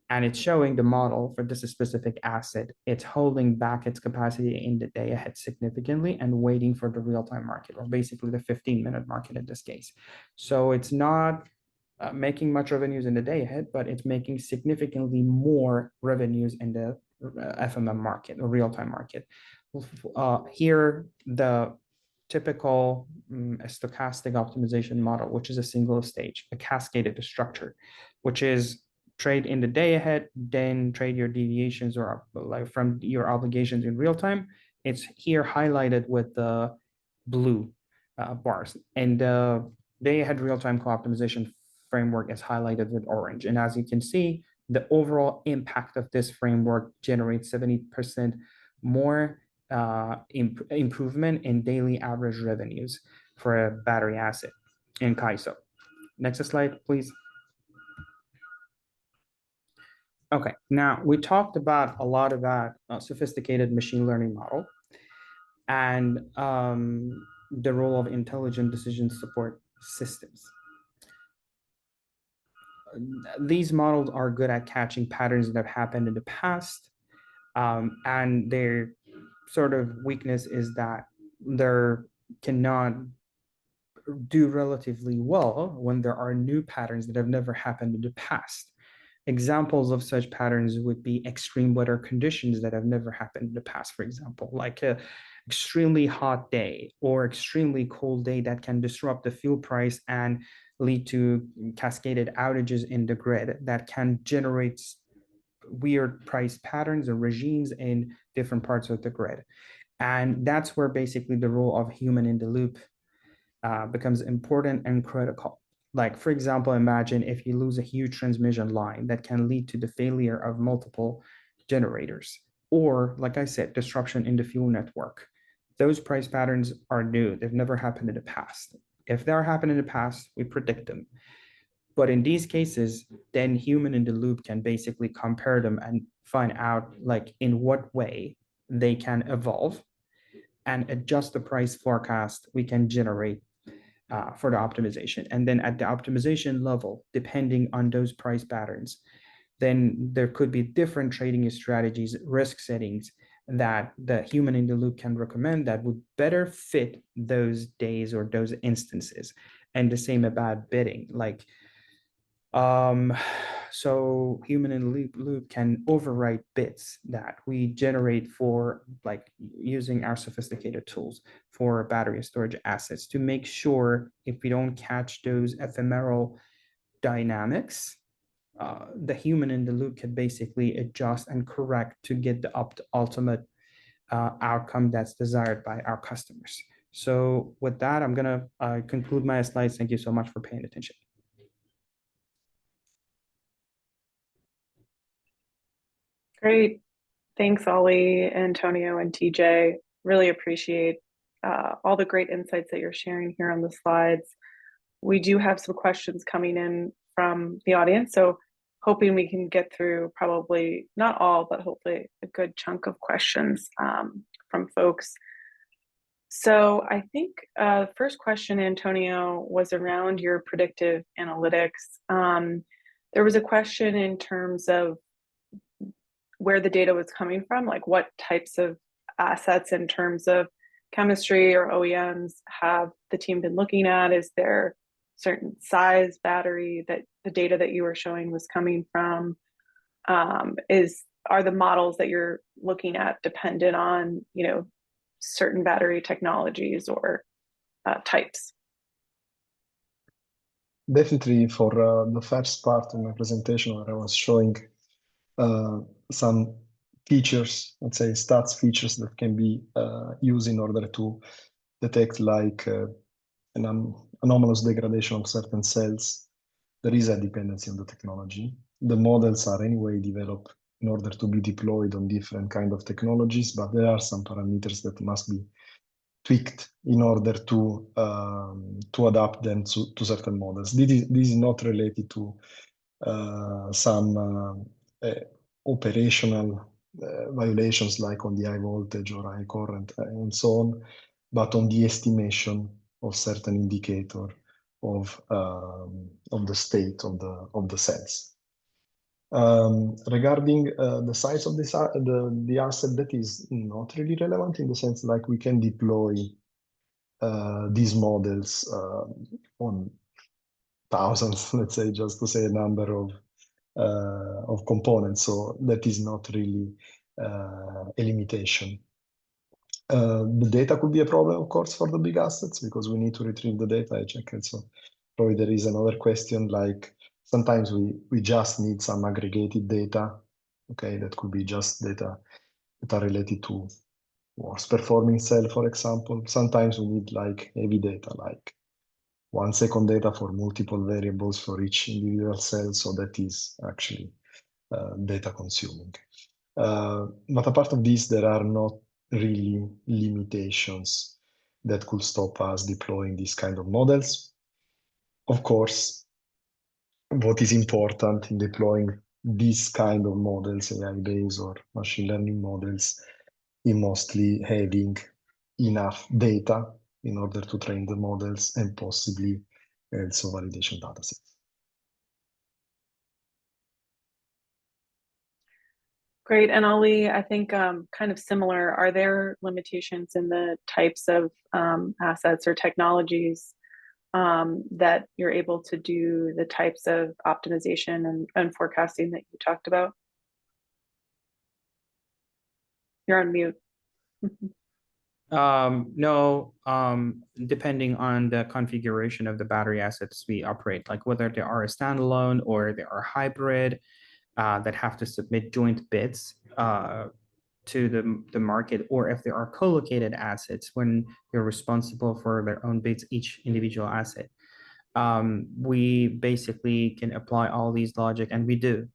And it's showing the model for this specific asset. It's holding back its capacity in the day ahead significantly and waiting for the real-time market, or basically the 15-minute market in this case. So it's not making much revenues in the day ahead, but it's making significantly more revenues in the FMM market or real-time market. Here, the typical stochastic optimization model, which is a single stage, a cascaded structure, which is trade in the day ahead, then trade your deviations or like from your obligations in real time. It's here highlighted with the blue bars, and the day ahead real-time co-optimization framework is highlighted with orange. And as you can see, the overall impact of this framework generates 70% more improvement in daily average revenues for a battery asset in CAISO. Next slide, please. Okay, now we talked about a lot about sophisticated machine learning model and the role of intelligent decision support systems. These models are good at catching patterns that have happened in the past, and their sort of weakness is that they cannot do relatively well when there are new patterns that have never happened in the past. Examples of such patterns would be extreme weather conditions that have never happened in the past, for example, like an extremely hot day or extremely cold day that can disrupt the fuel price and lead to cascaded outages in the grid that can generate weird price patterns or regimes in different parts of the grid. And that's where basically the role of human in the loop becomes important and critical. Like, for example, imagine if you lose a huge transmission line that can lead to the failure of multiple generators, or, like I said, disruption in the fuel network. Those price patterns are new. They've never happened in the past. If they happened in the past, we predict them. But in these cases, then human in the loop can basically compare them and find out like in what way they can evolve and adjust the price forecast we can generate for the optimization. And then at the optimization level, depending on those price patterns, then there could be different trading strategies, risk settings that the human in the loop can recommend that would better fit those days or those instances. And the same about bidding. Like So human in the loop can overwrite bits that we generate for like using our sophisticated tools for battery storage assets to make sure if we don't catch those ephemeral dynamics, the human in the loop can basically adjust and correct to get the ultimate outcome that's desired by our customers. So with that, I'm gonna conclude my slides. Thank you so much for paying attention. Great. Thanks, Ollie, Antonio, and TJ. Really appreciate all the great insights that you're sharing here on the slides. We do have some questions coming in from the audience, so hoping we can get through probably not all, but hopefully a good chunk of questions from folks. So I think first question, Antonio, was around your predictive analytics. There was a question in terms of where the data was coming from, like what types of assets in terms of chemistry or OEMs have the team been looking at? Is there certain size battery that the data that you were showing was coming from? Are the models that you're looking at dependent on, you know, certain battery technologies or types? Definitely for the first part of my presentation where I was showing some features, let's say stats features that can be used in order to detect like an anomalous degradation of certain cells. There is a dependency on the technology. The models are anyway developed in order to be deployed on different kind of technologies, but there are some parameters that must be tweaked in order to adapt them to certain models. This is not related to some operational violations like on the high voltage or high current and so on, but on the estimation of certain indicator of the state of the cells. Regarding the size of this the asset, that is not really relevant in the sense like we can deploy these models on thousands, let's say, just to say a number of components. So that is not really a limitation. The data could be a problem, of course, for the big assets because we need to retrieve the data. I check it. So probably there is another question like sometimes we just need some aggregated data. Okay, that could be just data that are related to worse performing cell, for example. Sometimes we need like heavy data, like 1 second data for multiple variables for each individual cell. So that is actually data consuming. But apart of this, there are not really limitations that could stop us deploying these kind of models. Of course, what is important in deploying these kind of models, AI-based or machine learning models, is mostly having enough data in order to train the models and possibly also validation datasets. Great. And Ollie, I think kind of similar, are there limitations in the types of assets or technologies that you're able to do the types of optimization and forecasting that you talked about? You're on mute. No, depending on the configuration of the battery assets we operate, like whether they are a standalone or they are hybrid, that have to submit joint bids to the market, or if there are co-located assets when they're responsible for their own bids, each individual asset. We basically can apply all these logic, and we do.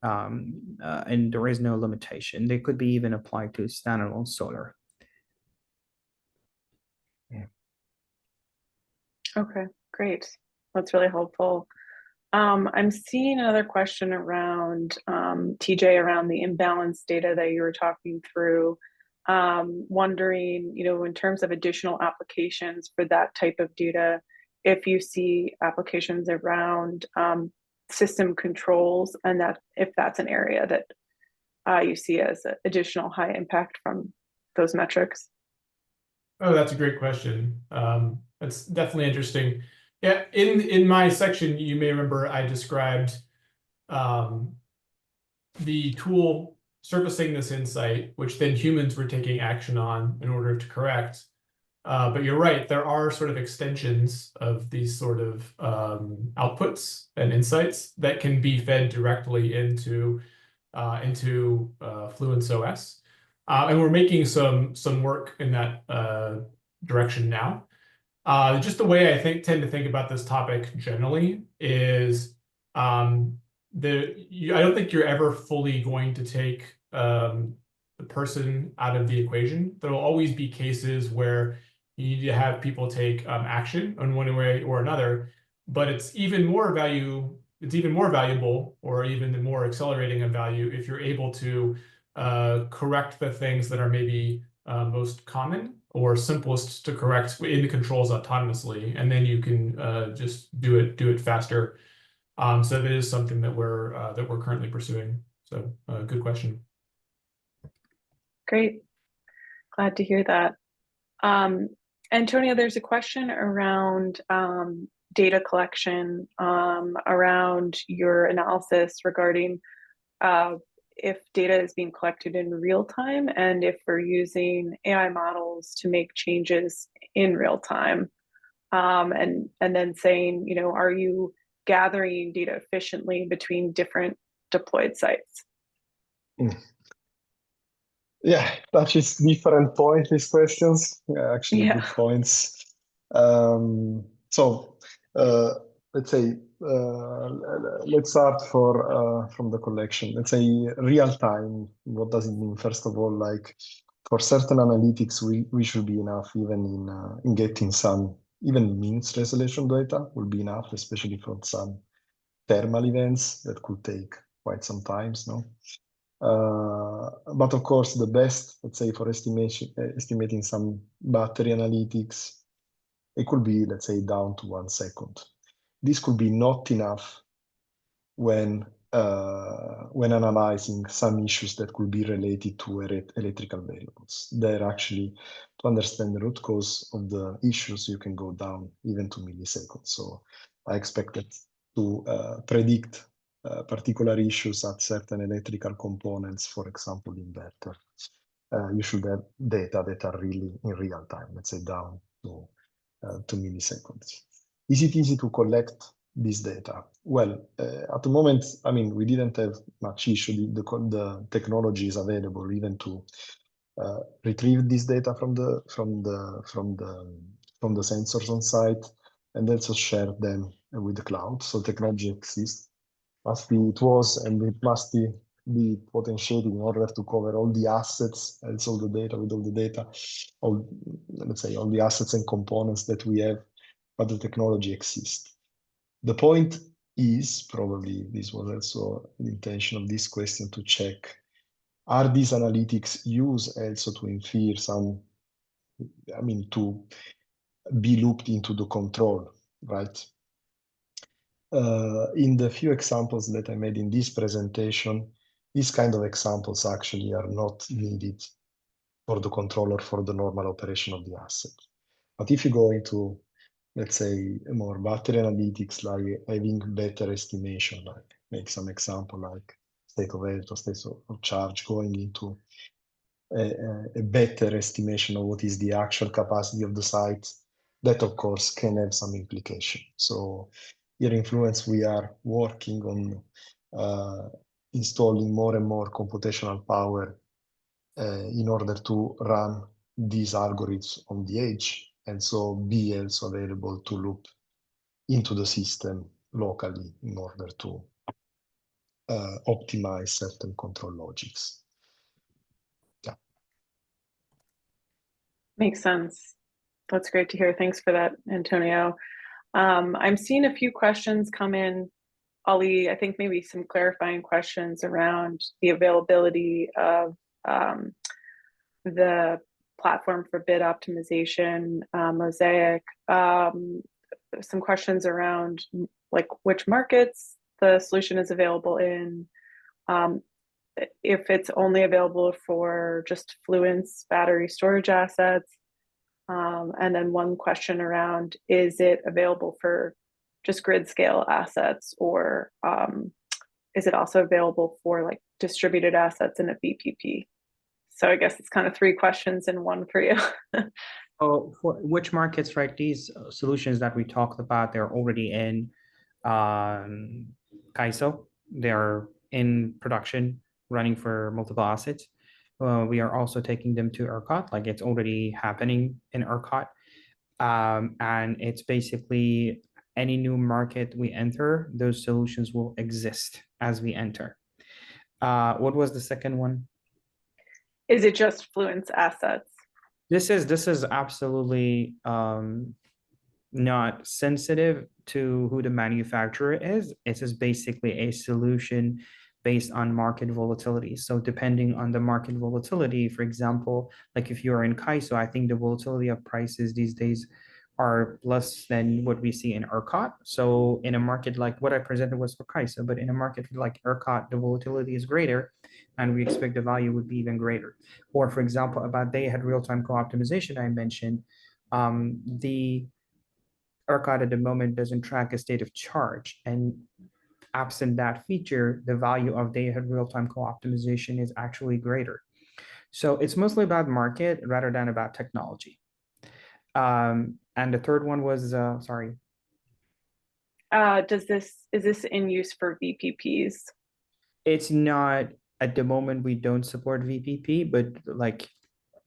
And there is no limitation. They could be even applied to standalone solar. Okay, great. That's really helpful. I'm seeing another question around TJ around the imbalance data that you were talking through. Wondering, you know, in terms of additional applications for that type of data, if you see applications around system controls, and that if that's an area that you see as additional high impact from those metrics. Oh, that's a great question. It's definitely interesting. Yeah, in my section, you may remember I described the tool surfacing this insight, which then humans were taking action on in order to correct. But you're right, there are sort of extensions of these sort of outputs and insights that can be fed directly into Fluence OS. And we're making some work in that direction now. Just the way I tend to think about this topic generally is I don't think you're ever fully going to take the person out of the equation. There will always be cases where you need to have people take action in one way or another, but it's even more valuable or even more accelerating of value if you're able to correct the things that are maybe most common or simplest to correct in the controls autonomously, and then you can just do it faster. So that is something that we're currently pursuing. So good question. Great. Glad to hear that. Antonio, there's a question around data collection, around your analysis regarding if data is being collected in real time and if we're using AI models to make changes in real time. And then saying, you know, are you gathering data efficiently between different deployed sites? Yeah, touches different points, these questions. Yeah, actually, Yeah. good points. So let's say let's start from the collection. Let's say real time. What does it mean? First of all, like for certain analytics, we should be enough even in getting some even means resolution data will be enough, especially for some thermal events that could take quite some times, no? But of course, the best, let's say, for estimating some battery analytics, it could be, let's say, down to 1 second. This could be not enough when analyzing some issues that could be related to electrical variables. There actually, to understand the root cause of the issues, you can go down even to milliseconds. So I expected to predict particular issues at certain electrical components, for example, inverter. You should have data that are really in real time, let's say down to milliseconds. Is it easy to collect this data? Well, at the moment, I mean, we didn't have much issue. The technology is available even to retrieve this data from the sensors on site and also share them with the cloud. So technology exists. It was and it must be potentiated in order to cover all the assets and so the data with all the data, let's say all the assets and components that we have, but the technology exists. The point is, probably this was also the intention of this question, to check, are these analytics used also to infer some, I mean, to be looped into the control, right? In the few examples that I made in this presentation, these kind of examples actually are not needed for the controller for the normal operation of the asset. But if you go into, let's say, more battery analytics, like having better estimation, like make some example like state of health or state of charge, going into a better estimation of what is the actual capacity of the site, that of course can have some implication. So here in Fluence, we are working on installing more and more computational power in order to run these algorithms on the edge, and so be also available to loop into the system locally in order to optimize certain control logics. Yeah. Makes sense. That's great to hear. Thanks for that, Antonio. I'm seeing a few questions come in, Ali. I think maybe some clarifying questions around the availability of the platform for bid optimization, Mosaic. Some questions around like which markets the solution is available in, if it's only available for just Fluence battery storage assets, And then one question around, is it available for just grid scale assets, or is it also available for like distributed assets in a VPP? So I guess it's kind of three questions in one for you. Oh, for which markets, right? These solutions that we talked about, they're already in CAISO. They're in production, running for multiple assets. We are also taking them to ERCOT, like it's already happening in ERCOT. And it's basically any new market we enter, those solutions will exist as we enter. What was the second one? Is it just Fluence assets? This is absolutely not sensitive to who the manufacturer is. It is basically a solution based on market volatility. So depending on the market volatility, for example, like if you're in CAISO, I think the volatility of prices these days are less than what we see in ERCOT. So in a market like what I presented was for CAISO, but in a market like ERCOT, the volatility is greater and we expect the value would be even greater. Or for example, about day-ahead real-time co-optimization I mentioned, the ERCOT at the moment doesn't track a state of charge, and absent that feature, the value of day-ahead real-time co-optimization is actually greater. So it's mostly about market rather than about technology. And the third one was, sorry. Is this in use for VPPs? It's not at the moment, we don't support VPP, but like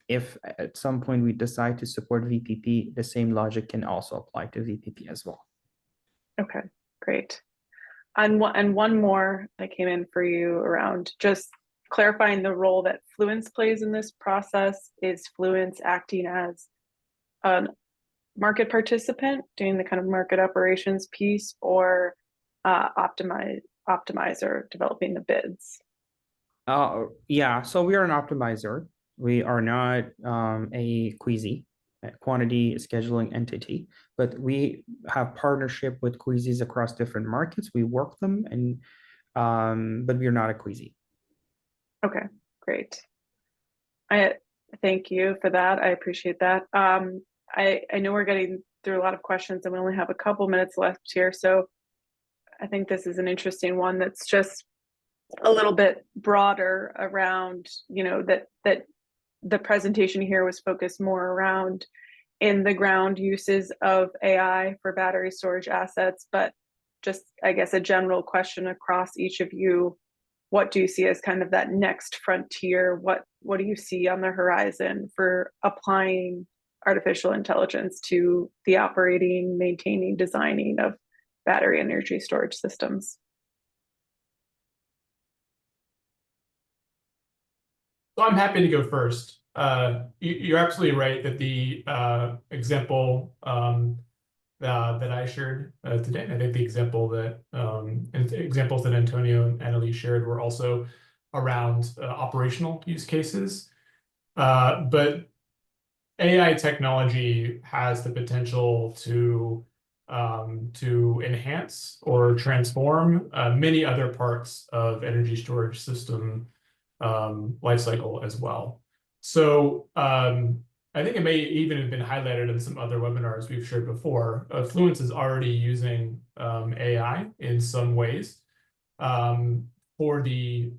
if at some point we decide to support VPP, the same logic can also apply to VPP as well. Okay, great. And one more that came in for you around just clarifying the role that Fluence plays in this process. Is Fluence acting as a market participant, doing the kind of market operations piece, or optimizer developing the bids? Yeah, so we are an optimizer. We are not a Queasy, a quantity scheduling entity, but we have partnership with Queasys across different markets. We work them, and but we are not a Queasy. Okay, great. I thank you for that. I appreciate that. I know we're getting through a lot of questions and we only have a couple minutes left here, so I think this is an interesting one that's just a little bit broader around, you know, that the presentation here was focused more around in the ground uses of AI for battery storage assets, but just, I guess, a general question across each of you. What do you see as kind of that next frontier? What do you see on the horizon for applying artificial intelligence to the operating, maintaining, designing of battery energy storage systems? So I'm happy to go first. You're absolutely right that the example that I shared today, and I think the examples that Antonio and Annalise shared were also around operational use cases. But AI technology has the potential to enhance or transform many other parts of energy storage system lifecycle as well. So I think it may even have been highlighted in some other webinars we've shared before. Fluence is already using AI in some ways for the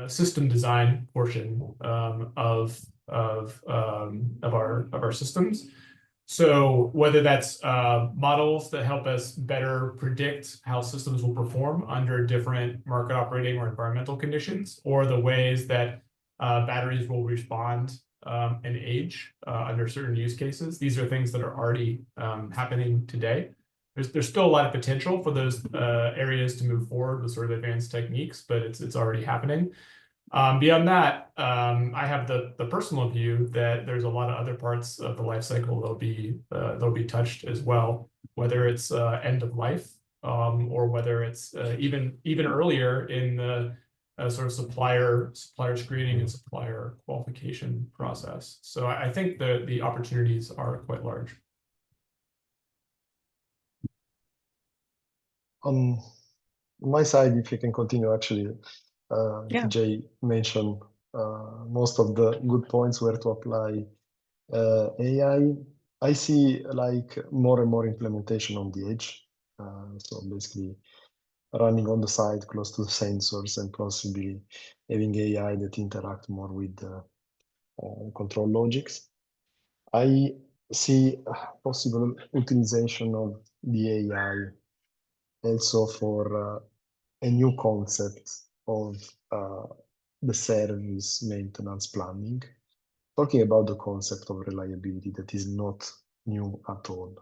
system design portion of our systems. So whether that's models that help us better predict how systems will perform under different market operating or environmental conditions, or the ways that batteries will respond and age under certain use cases. These are things that are already happening today. There's still a lot of potential for those areas to move forward with sort of advanced techniques, but it's already happening. Beyond that, I have the personal view that there's a lot of other parts of the life cycle that'll be touched as well, whether it's end of life or whether it's even earlier in the sort of supplier screening and supplier qualification process. So I think the opportunities are quite large. On my side, if you can continue, actually, Yeah. TJ mentioned most of the good points where to apply AI, I see like more and more implementation on the edge. So basically running on the side close to the sensors and possibly having AI that interact more with the control logics. I see possible utilization of the AI also for a new concept of the service maintenance planning. Talking about the concept of reliability that is not new at all,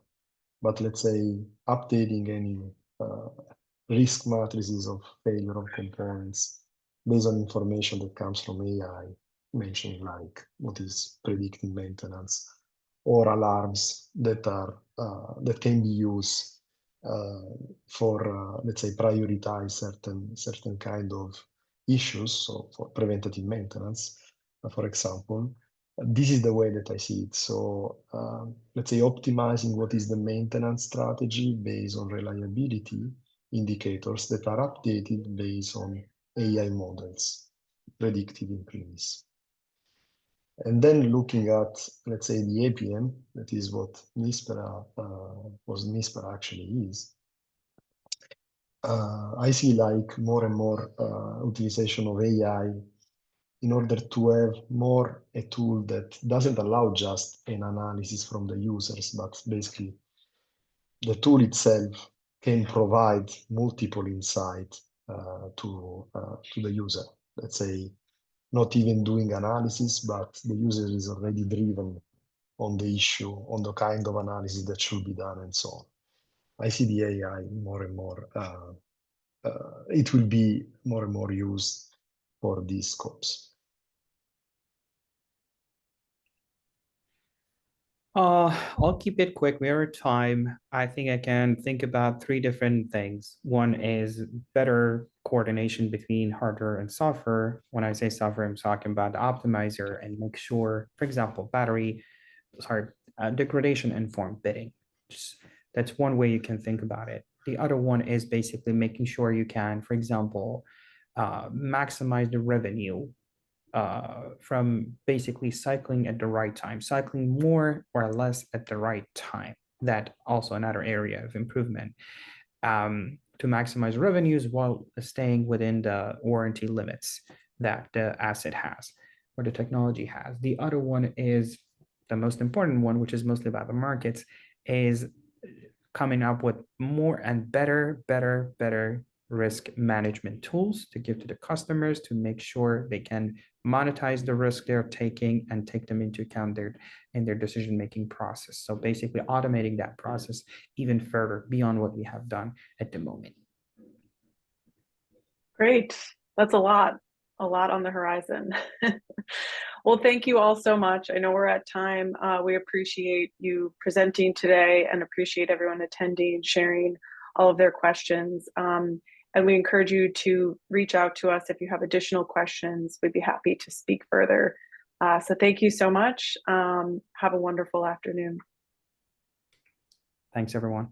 but let's say updating any risk matrices of failure of components based on information that comes from AI, mentioning like what is predicting maintenance or alarms that are that can be used for let's say prioritize certain kind of issues, so for preventative maintenance, for example. This is the way that I see it. So let's say optimizing what is the maintenance strategy based on reliability indicators that are updated based on AI models, predictive in premise. And then looking at, let's say, the APM, that is what Nispera, actually is. I see like more and more utilization of AI in order to have more a tool that doesn't allow just an analysis from the users, but basically the tool itself can provide multiple insight to the user. Let's say not even doing analysis, but the user is already driven on the issue, on the kind of analysis that should be done, and so on. I see the AI more and more. It will be more and more used for these scopes. I'll keep it quick. We are at time. I think I can think about 3 different things. One is better coordination between hardware and software. When I say software, I'm talking about the optimizer and make sure, for example, degradation informed bidding. That's one way you can think about it. The other one is basically making sure you can, for example, maximize the revenue from basically cycling at the right time, cycling more or less at the right time. That also another area of improvement to maximize revenues while staying within the warranty limits that the asset has or the technology has. The other one is the most important one, which is mostly about the markets, is coming up with more and better risk management tools to give to the customers to make sure they can monetize the risk they're taking and take them into account in their decision-making process. So basically automating that process even further beyond what we have done at the moment. Great. That's a lot on the horizon. Well, thank you all so much. I know we're at time. We appreciate you presenting today and appreciate everyone attending, sharing all of their questions. And we encourage you to reach out to us if you have additional questions. We'd be happy to speak further. So thank you so much. Have a wonderful afternoon. Thanks, everyone.